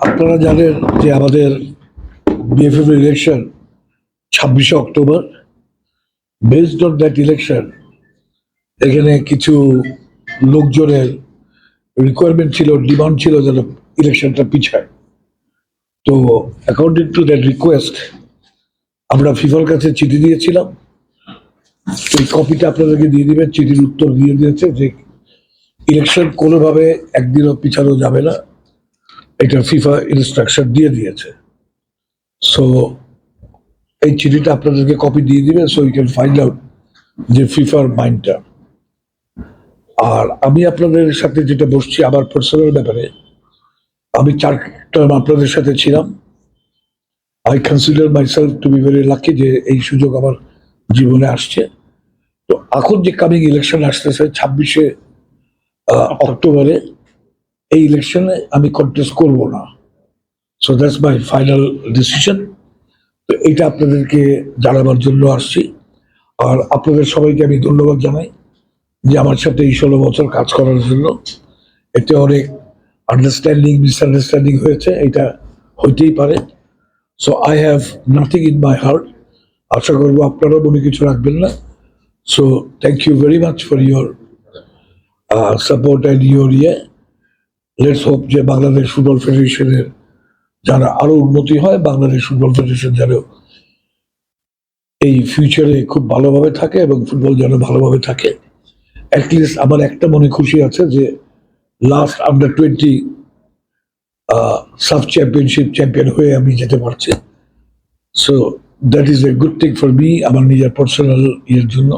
আপনারা জানেন যে আমাদের বিএফএফ ইলেকশন 26শে অক্টোবর। বেসড অন দ্যাট ইলেকশন এখানে কিছু লোকজনের রিকোয়ারমেন্ট ছিল, ডিমান্ড ছিল যেন ইলেকশনটা পিছায়। তো অ্যাকর্ডিং টু দ্যাট রিকোয়েস্ট আমরা ফিফার কাছে চিঠি দিয়েছিলাম। এই কপিটা আপনাদেরকে দিয়ে দিবেন। চিঠির উত্তর দিয়ে দিয়েছে যে ইলেকশন কোনোভাবে একদিনও পিছানো যাবে না, এটা ফিফা ইনস্ট্রাকশন দিয়ে দিয়েছে। সো এই চিঠিটা আপনাদেরকে কপি দিয়ে দিবেন, so you can find out যে ফিফার মাইন্ডটা। আর আমি আপনাদের সাথে যেটা বসছি আমার পার্সোনাল ব্যাপারে, আমি 4 টার্ম আপনাদের সাথে ছিলাম। I consider myself two be very lucky যে এই সুযোগ আমার জীবনে আসছে। তো এখন যে কামিং ইলেকশন আসতেছে 26শে অক্টোবরে, এই ইলেকশনে আমি কন্টেস্ট করব না। So that's my final decision. তো এইটা আপনাদেরকে জানাবার জন্য আসছি। আর আপনাদের সবাইকে আমি ধন্যবাদ জানাই যে আমার সাথে এই 16 বছর কাজ করার জন্য। এতে অনেক আন্ডারস্ট্যান্ডিং, মিসআন্ডারস্ট্যান্ডিং হয়েছে, এটা হইতেই পারে। So I have nothing in my heart. আশা করবো আপনারাও মনে কিছু রাখবেন না। So thank you very much for your support and your let's hope যে বাংলাদেশ ফুটবল ফেডারেশনের যারা আরো উন্নতি হয়, বাংলাদেশ ফুটবল ফেডারেশন যেন এই ফিউচারে খুব ভালোভাবে থাকে এবং ফুটবল যেন ভালোভাবে থাকে। অ্যাটলিস্ট আমার একটা মনে খুশি আছে যে last under-20 sub championship champion হয়ে আমি যেতে পারছি। So that is a good thing for me, আমার নিজের পার্সোনাল জন্য।